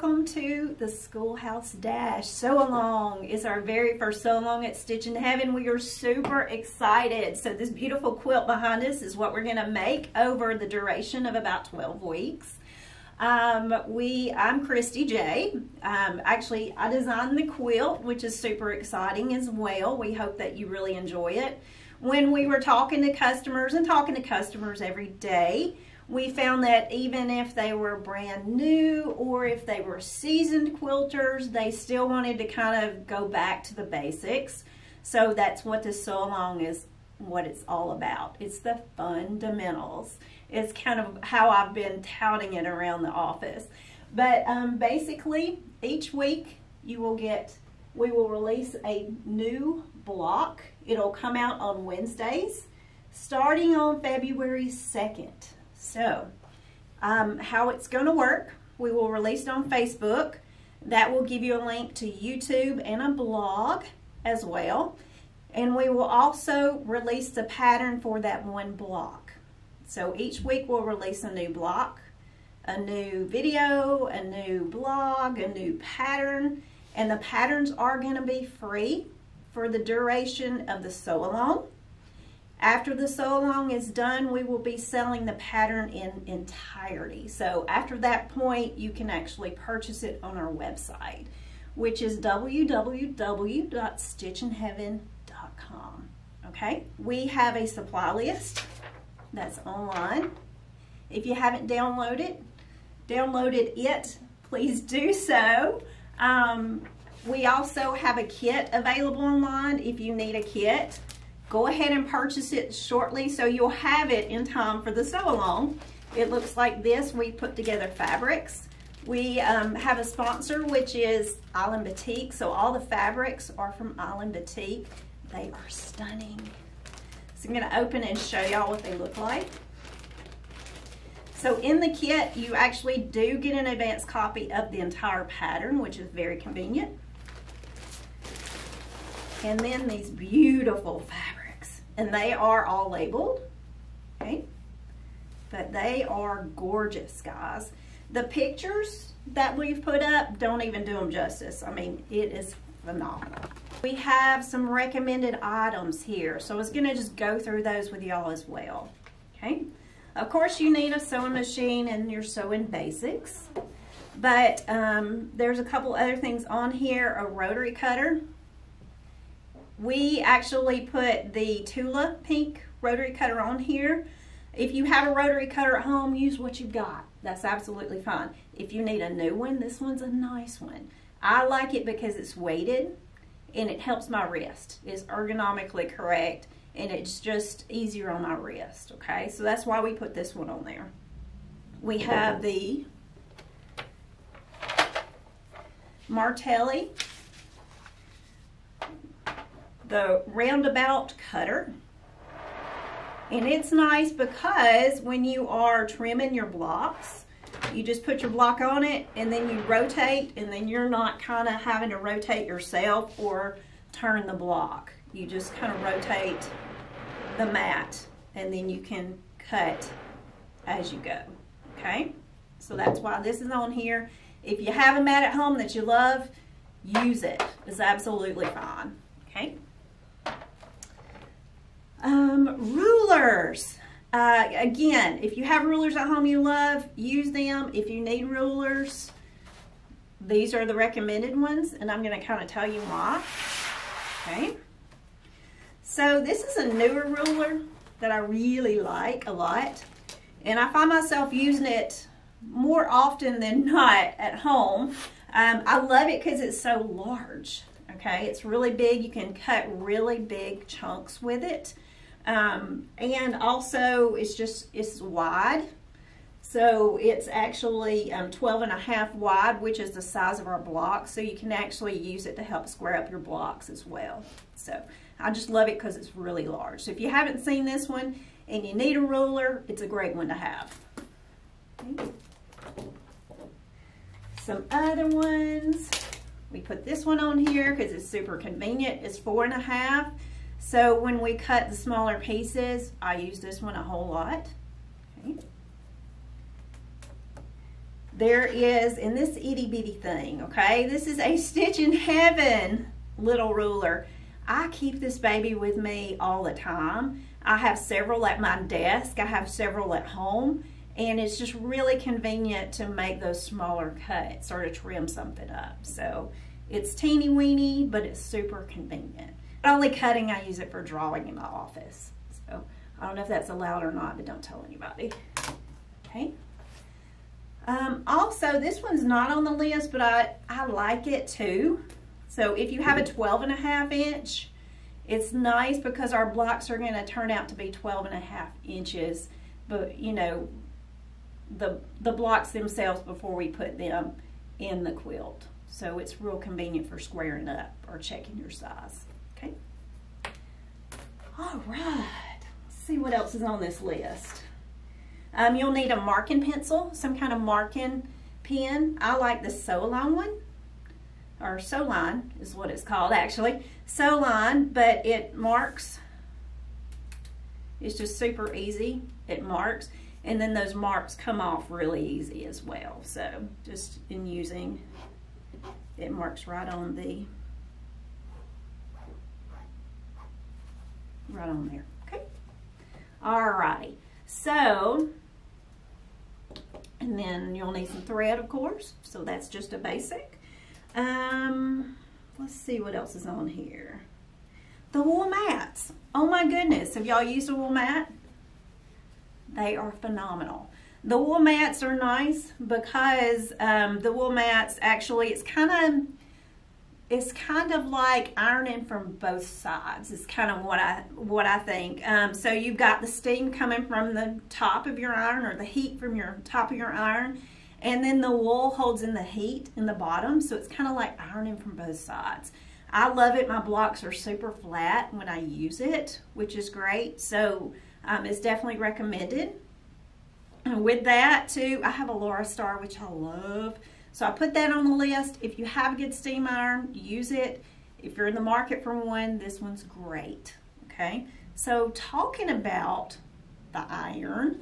welcome to the Schoolhouse Dash. Sew Along is our very first sew along at Stitch in Heaven. We are super excited. So this beautiful quilt behind us is what we're going to make over the duration of about 12 weeks. I'm Kristie J. Actually, I designed the quilt, which is super exciting as well. We hope that you really enjoy it. When we were talking to customers every day, we found that even if they were brand new or if they were seasoned quilters, they still wanted to kind of go back to the basics. So that's what the sew along is, what it's all about. It's the fundamentals. It's kind of how I've been touting it around the office. But basically, each week we will release a new block. It'll come out on Wednesdays, starting on February 2nd. So, how it's going to work, we will release it on Facebook. That will give you a link to YouTube and a blog as well. And we will also release the pattern for that one block. So each week we'll release a new block, a new video, a new blog, a new pattern. And the patterns are going to be free for the duration of the sew along. After the sew along is done, we will be selling the pattern in entirety. So after that point, you can actually purchase it on our website, which is www.stitchinheaven.com. Okay? We have a supply list that's online. If you haven't downloaded it, please do so. We also have a kit available online if you need a kit. Go ahead and purchase it shortly so you'll have it in time for the sew along. It looks like this. We put together fabrics. We have a sponsor, which is Island Boutique. So all the fabrics are from Island Boutique. They are stunning. So I'm going to open and show y'all what they look like. So in the kit, you actually do get an advanced copy of the entire pattern, which is very convenient. And then these beautiful fabrics. And they are all labeled, okay? But they are gorgeous, guys. The pictures that we've put up don't even do them justice. I mean, it is phenomenal. We have some recommended items here, so I was gonna just go through those with y'all as well, okay? Of course, you need a sewing machine and your sewing basics, but there's a couple other things on here. A rotary cutter. We actually put the Tula pink rotary cutter on here. If you have a rotary cutter at home, use what you've got. That's absolutely fine. If you need a new one, this one's a nice one. I like it because it's weighted and it helps my wrist. It's ergonomically correct and it's just easier on my wrist, okay? So that's why we put this one on there. We have the Martelli, the roundabout cutter. And it's nice because when you are trimming your blocks, you just put your block on it and then you rotate, and then you're not kind of having to rotate yourself or turn the block. You just kind of rotate the mat and then you can cut as you go, okay? So that's why this is on here. If you have a mat at home that you love, use it. It's absolutely fine, okay? Rulers. Again, if you have rulers at home you love, use them. If you need rulers, these are the recommended ones, and I'm going to kind of tell you why. Okay. So this is a newer ruler that I really like a lot, and I find myself using it more often than not at home. I love it because it's so large. Okay, it's really big. You can cut really big chunks with it. And also it's wide. So it's actually 12.5 wide, which is the size of our block. So you can actually use it to help square up your blocks as well. So I just love it because it's really large. So if you haven't seen this one and you need a ruler, it's a great one to have. Okay. Some other ones. We put this one on here because it's super convenient. It's 4.5. So when we cut the smaller pieces, I use this one a whole lot. Okay. there is, in this itty bitty thing, okay, this is a Stitch in Heaven little ruler. I keep this baby with me all the time. I have several at my desk, I have several at home, and it's just really convenient to make those smaller cuts or to trim something up. So it's teeny weeny, but it's super convenient. Not only cutting, I use it for drawing in my office. So I don't know if that's allowed or not, but don't tell anybody. Okay. Also, this one's not on the list, but I like it too. So if you have a 12.5 inch, it's nice because our blocks are going to turn out to be 12.5 inches. But you know, the blocks themselves before we put them in the quilt. So it's real convenient for squaring up or checking your size. Okay. All right. Let's see what else is on this list. You'll need a marking pencil, some kind of marking pen. I like the Sewline one, or Sewline is what it's called actually. Sewline, but it marks. It's just super easy. It marks, and then those marks come off really easy as well. So just in using, it marks right on there. Okay. All right. So, and then you'll need some thread, of course. So that's just a basic. Let's see what else is on here. The wool mats. Oh my goodness. Have y'all used a wool mat? They are phenomenal. The wool mats are nice because the wool mats actually, it's kind of like ironing from both sides. It's kind of what I think. So you've got the steam coming from the top of your iron, or the heat from your top of your iron, and then the wool holds in the heat in the bottom. So it's kind of like ironing from both sides. I love it. My blocks are super flat when I use it, which is great. So it's definitely recommended. And with that too, I have a Laura Star, which I love. So I put that on the list. If you have a good steam iron, use it. If you're in the market for one, this one's great. Okay. So talking about the iron,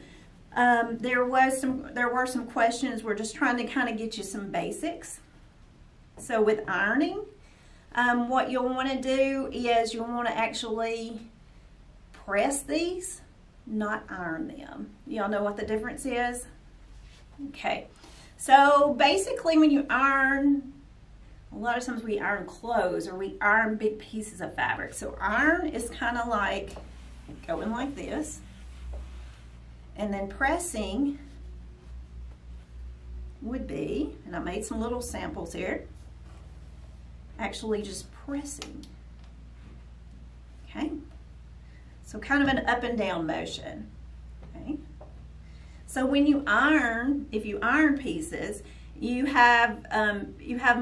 there were some questions. We're just trying to kind of get you some basics. So with ironing, what you'll want to do is you'll want to actually press these, not iron them. Y'all know what the difference is? Okay. So basically when you iron, a lot of times we iron clothes or we iron big pieces of fabric. So iron is kind of like going like this, and then pressing would be, and I made some little samples here, actually just pressing. Okay. So kind of an up and down motion. Okay. So when you iron, if you iron pieces, you have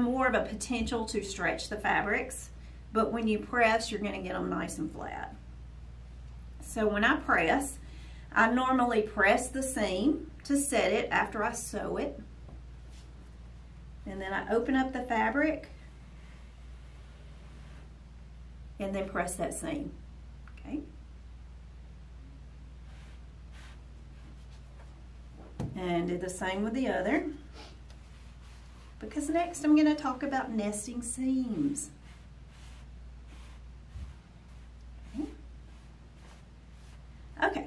more of a potential to stretch the fabrics, but when you press, you're going to get them nice and flat. So when I press, I normally press the seam to set it after I sew it, and then I open up the fabric and then press that seam. Okay. And do the same with the other, because next I'm going to talk about nesting seams. Okay,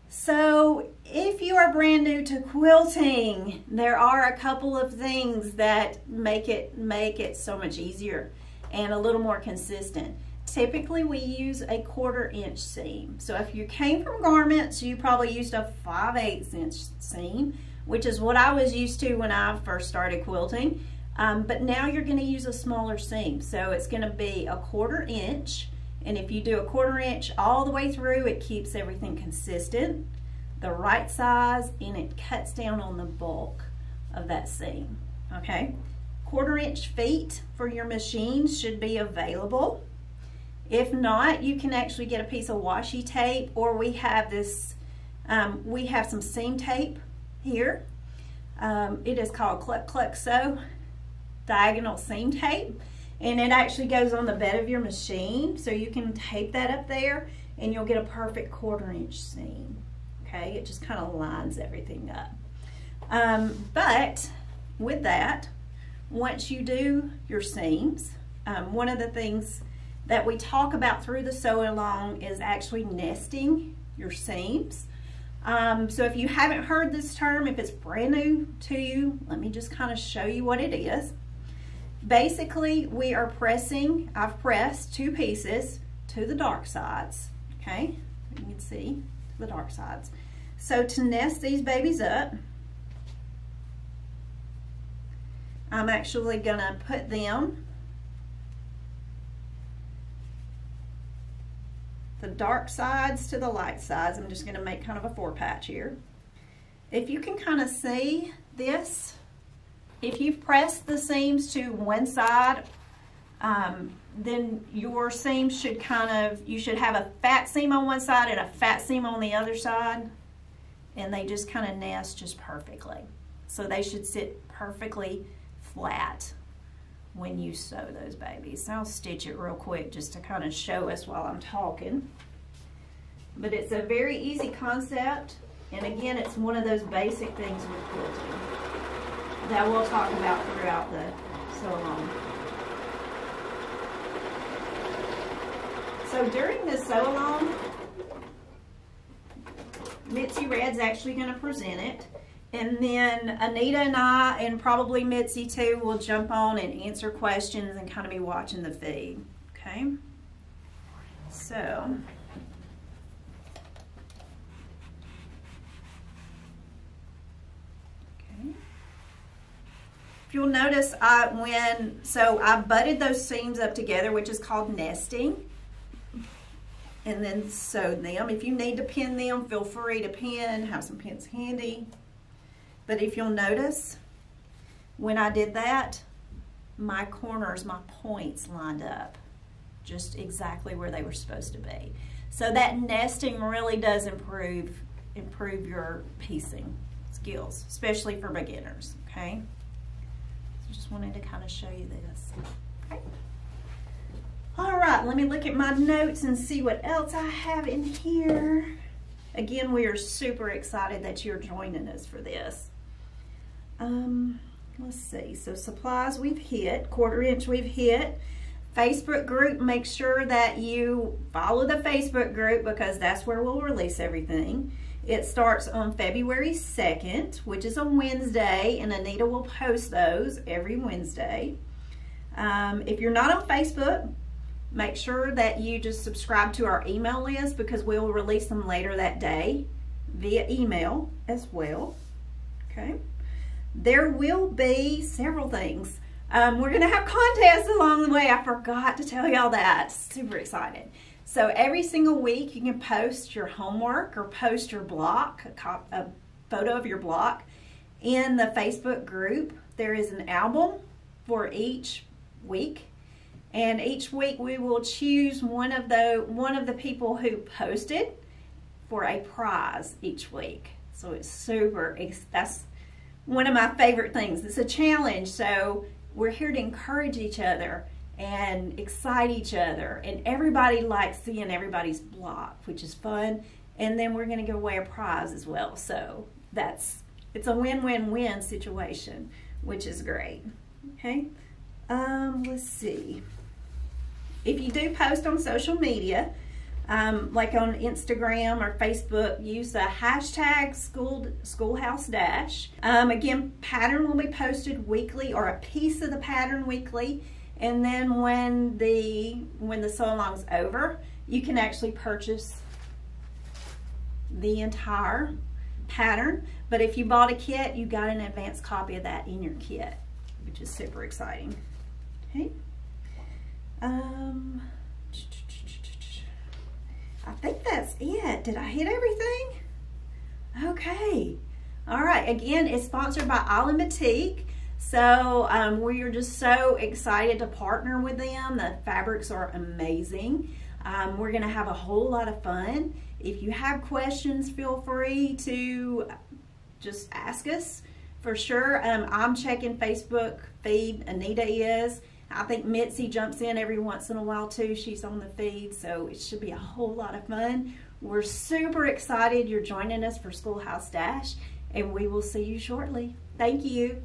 so if you are brand new to quilting, there are a couple of things that make it so much easier and a little more consistent. Typically we use a 1/4 inch seam. So if you came from garments, you probably used a 5/8 inch seam, which is what I was used to when I first started quilting. But now you're going to use a smaller seam. So it's going to be a 1/4 inch. And if you do a 1/4 inch all the way through, it keeps everything consistent, the right size, and it cuts down on the bulk of that seam. Okay. 1/4 inch feet for your machine should be available. If not, you can actually get a piece of washi tape, or we have this, we have some seam tape here. It is called Cluck Cluck Sew diagonal seam tape, and it actually goes on the bed of your machine, so you can tape that up there and you'll get a perfect 1/4 inch seam. Okay, it just kind of lines everything up. But with that, once you do your seams, one of the things that we talk about through the sew along is actually nesting your seams. So if you haven't heard this term, if it's brand new to you, let me just kind of show you what it is. Basically, we are pressing, I've pressed 2 pieces to the dark sides, okay? You can see the dark sides. So to nest these babies up, I'm actually gonna put them the dark sides to the light sides. I'm just gonna make kind of a 4 patch here. If you can kind of see this, if you've pressed the seams to one side, then your seam should you should have a fat seam on one side and a fat seam on the other side, and they just kind of nest just perfectly. So they should sit perfectly flat when you sew those babies. I'll stitch it real quick just to kind of show us while I'm talking. But it's a very easy concept, and again, it's one of those basic things with quilting that we'll talk about throughout the sew along. So during the sew along, Mitzi Red's actually going to present it, and then Anita and I, and probably Mitzi too, will jump on and answer questions and kind of be watching the feed. Okay, so if you'll notice, I butted those seams up together, which is called nesting, and then sewed them. If you need to pin them, feel free to pin, have some pins handy. But if you'll notice, when I did that, my corners, my points lined up just exactly where they were supposed to be. So that nesting really does improve your piecing skills, especially for beginners, okay? So just wanted to kind of show you this. Okay. All right, let me look at my notes and see what else I have in here. Again, we are super excited that you're joining us for this. Let's see, so supplies we've hit, 1/4 inch we've hit. Facebook group, make sure that you follow the Facebook group because that's where we'll release everything. It starts on February 2nd, which is a Wednesday, and Anita will post those every Wednesday. If you're not on Facebook, make sure that you just subscribe to our email list because we'll release them later that day via email as well. Okay. There will be several things. We're going to have contests along the way. I forgot to tell y'all that. Super excited. So every single week you can post your homework or post your block, a photo of your block in the Facebook group. There is an album for each week. And each week we will choose one of the people who posted for a prize each week. So it's that's one of my favorite things. It's a challenge, so we're here to encourage each other and excite each other. And everybody likes seeing everybody's block, which is fun. And then we're going to give away a prize as well. So it's a win-win-win situation, which is great. Okay, let's see. If you do post on social media, like on Instagram or Facebook, use the hashtag Schoolhouse Dash. Again, pattern will be posted weekly, or a piece of the pattern weekly. And then when the sew along's over, you can actually purchase the entire pattern. But if you bought a kit, you got an advanced copy of that in your kit, which is super exciting. Okay. I think that's it. Did I hit everything? Okay. All right. Again, it's sponsored by Island Boutique. So we are just so excited to partner with them. The fabrics are amazing. We're going to have a whole lot of fun. If you have questions, feel free to just ask us for sure. I'm checking Facebook feed. Anita is. I think Mitzi jumps in every once in a while too. She's on the feed, so it should be a whole lot of fun. We're super excited you're joining us for Schoolhouse Dash, and we will see you shortly. Thank you.